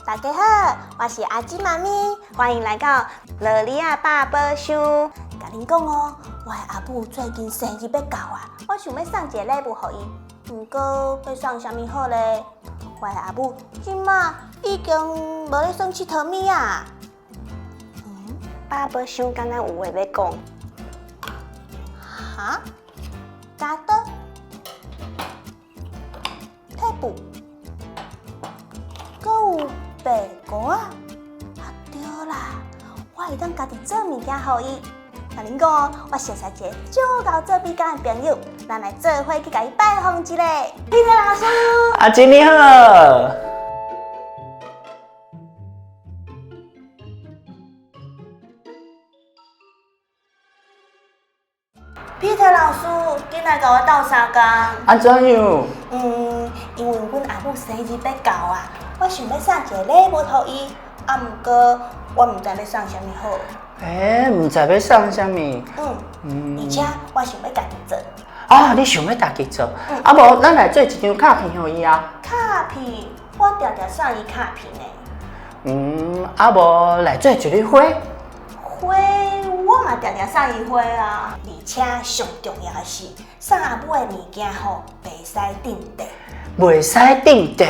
大家好，我是阿姊妈咪，欢迎来到乐利亚爸爸箱。甲恁讲哦，我的阿母最近生日要到啊，我想要送一个礼物给伊，不过要送啥物好咧？我的阿母今仔已经无咧算佚佗物啊。爸爸箱敢若有话要讲。哈？加多？退步？搁有？白果啊，对啦，我会当家己做物件互伊。甲恁讲哦，我熟悉一个足够做笔杆的朋友，咱来做伙去甲伊拜访一下。彼得老师，阿金你好。彼得老师，今来甲我斗相共。安怎样？因为阮阿母生日要到啊。我想要送一个礼物给伊，毋过我毋知要送啥物好。毋知要送啥物？而且我想要家己做。啊，你想要家己做？啊无，咱来做一张卡片给伊啊。卡片，我常常送伊卡片的。啊无来做一蕊花。花，我嘛常常送伊花啊。而且上重要的是，送阿母的物件吼，袂使顶地。袂使顶地。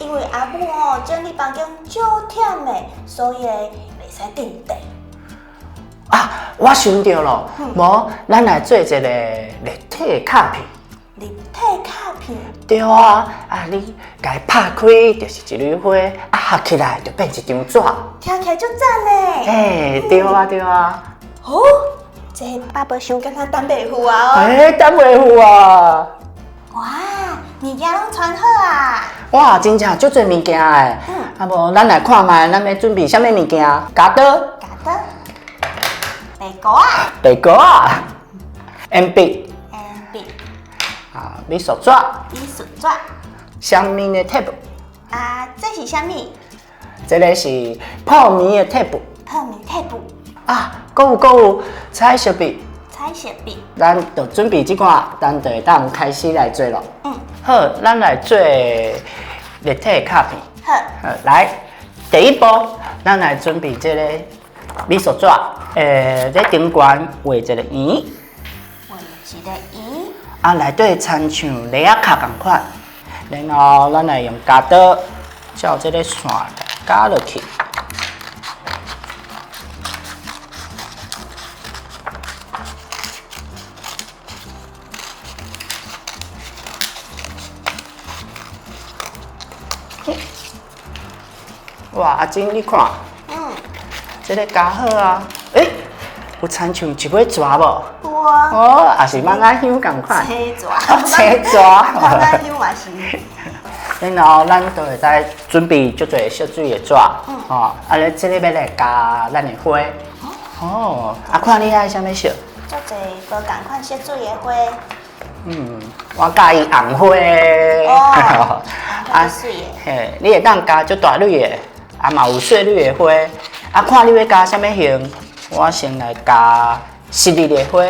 因为阿母哦，整理房间足忝的，所以袂使顶地。啊，我想到了，无咱来做一个立体的卡片。立体卡片？对啊，你甲伊拍开就是一蕊花，合起来就变一张纸。听起来足赞呢。对啊对啊。哦，这爸爸想敢若等袂赴啊等袂赴啊。哇，物件拢穿好啊！哇，真正足侪物件诶。啊无，咱来看卖，咱要准备啥物物件？夹刀、白果啊、白果啊、铅笔、美术纸、香面的 tape。这是啥物？这个是泡棉的 tape。啊，搁有彩色笔。咱就准备这款，咱就会当开始来做咯。好，咱来做立体卡片。好，来，第一步，咱来准备这个美术纸，在顶悬画一个圆。啊，内底亲像螺仔壳同款，然后咱来用夹刀照这个线夹落去。哇，阿金，你看，这个夹好啊，有亲像一尾蛇无？有啊。哦，也是蚊仔香同款。青蛇。蚊仔香嘛是。然后咱就会使准备足侪色水的纸，咧这个要来加咱的花。看你爱啥物色？足侪无同款色水的花。我介意红花。红水的。嘿，你会当加足大蕊的。嘛有细蕊的花，看你要加啥物型，我先来加实粒的花。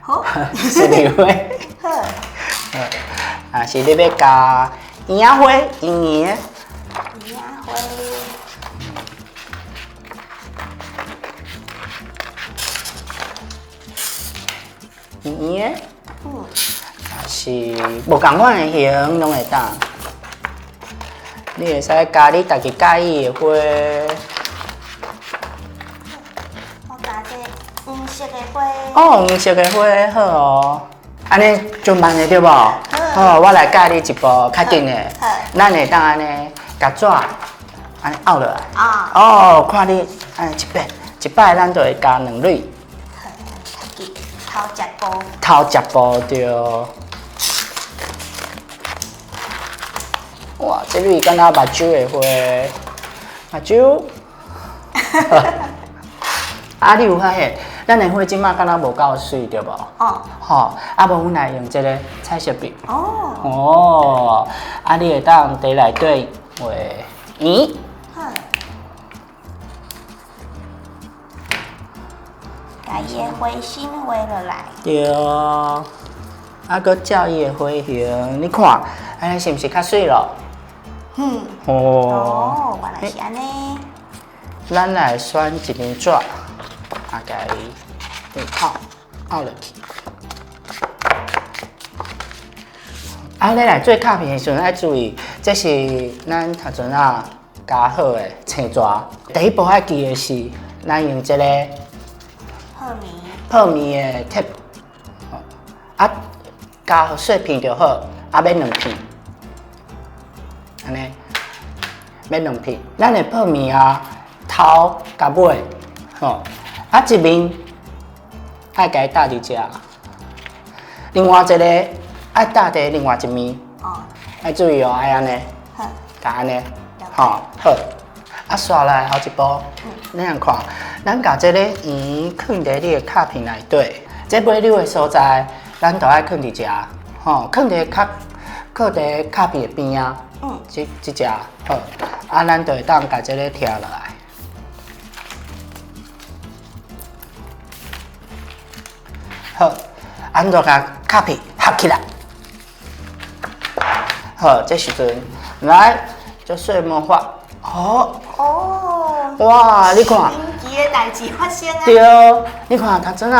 好，实粒花。好。是你要加圆仔花，圆圆的。圆仔花。圆的，是无同款的型拢会当。你会使加你家己介意的花。我加这黄色的花。黄色的花好哦。安尼就慢的对无？我来教你一步较紧的。咱会当安尼夹纸，安尼拗落来。看你安尼一摆咱就会加2蕊。头一步对。哇，这蕊敢若目睭的花，目睭。你有发现咱的花即马敢若无够水，对无？哦。吼，啊无阮来用这个彩色笔。哦。哦，啊你会当伫内底画圆。把伊的花心画落来。对。啊，搁照伊的花型，你看，安尼是毋是较水咯？哦，原来是安尼。咱来选一张纸，啊，甲伊凹落去。啊，你来做卡片的时阵，爱注意，这是咱头前加好的青纸。第一步爱记的是，咱用这个泡棉的贴，啊，加好碎片就好，啊，免两片，安尼，免两片。咱的泡棉啊，头甲尾，吼，啊一面爱甲伊搭伫遮，另外一个爱搭伫另外一面，爱注意哦，爱安尼，甲安尼，吼，好。啊，刷来后一步，你样看，咱甲这个圆放伫你的卡片内底，这尾溜的所在，咱都爱放伫遮，吼，放伫卡片的边啊，这只好，啊，咱就会当甲这个贴落来，好，咱就甲卡片合起来，好，这时阵来就碎魔法。哇！你看，神奇的代志发生啊！对，你看头前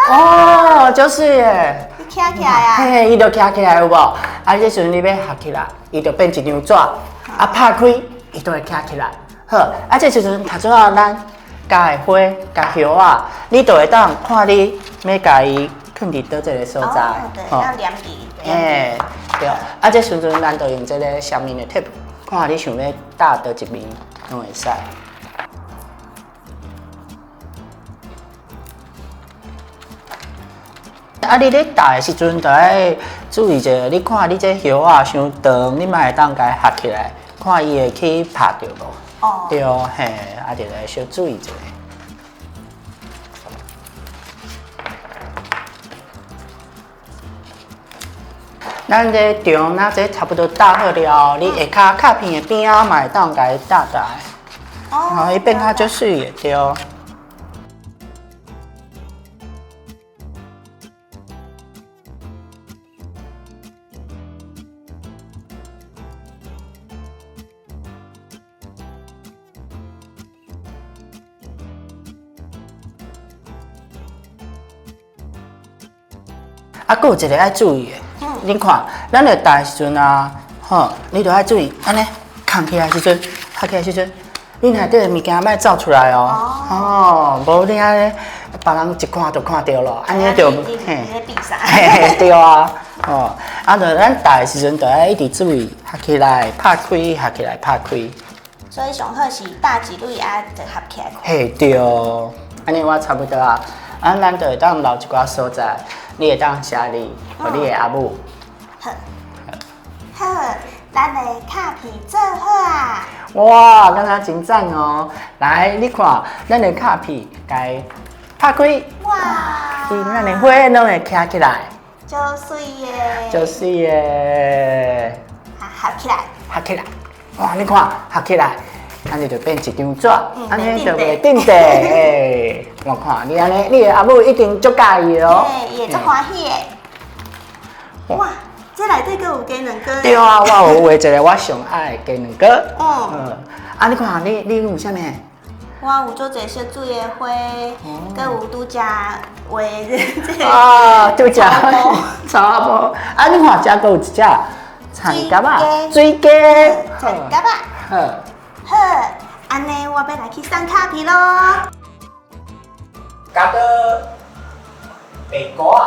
哦，就是耶。你徛起来啊？嘿，伊就徛起来有无？啊，这时阵你要合起来，伊就变一张纸，啊，拍开，伊就会徛起来。好，啊，这时阵头前咱加的花、加叶啊，你就会当看你要甲伊放伫倒一个所在。对，咱黏伫。嘿，对，啊，这时阵咱就用这个双面的贴。看你想要搭倒一面，拢会使。啊，你咧搭的时阵，就要注意者，你看你这叶啊伤长，你嘛会当甲伊合起来，看伊会去拍着无？哦。对，嘿，啊，就来小注意一下。咱这场，咱这差不多搭好了，你下骹卡片的边仔嘛会当甲伊搭搭的，哦，伊变较足水的对。啊，佫有一个爱注意的。你看，咱咧搭的时阵啊，吼，你着爱注意，安尼扛起来时阵，合起来时阵，你内底的物件莫走出来哦。哦，无你安尼，别人一看就看到咯，安尼就嘿，对啊，哦，啊，着咱搭的时阵，着爱一直注意，合起来拍开，合起来拍开。所以上好是搭一蕊啊，就合起来。嘿，对，安尼我差不多啊，啊，咱着会当留一寡所在，你会当写字，互你的阿母。好，咱的卡片做好啊！哇，敢若真赞哦！来，你看，咱的卡片该拍开，哇，咱的花拢会徛起来，足水耶！足水耶！合起来，合起来，哇，你看合起来，安尼就变一张纸，安尼就袂顶地。诶，我看你安尼，你的阿母一定足介意哦。伊会足欢喜的。哇！这内底阁有鸡卵糕。对啊，我有画一个我上爱的鸡卵糕。啊，你看，你有啥物？我有做侪小水的花，阁有拄则画这个。啊，拄则草包。啊，你看，遮阁有一只田蛤仔，水鸡。田蛤仔。好，安尼我要来去送卡片咯。加个白果、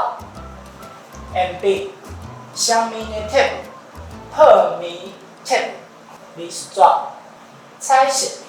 鉛筆、雙面的貼、泡棉貼、美術紙、彩色。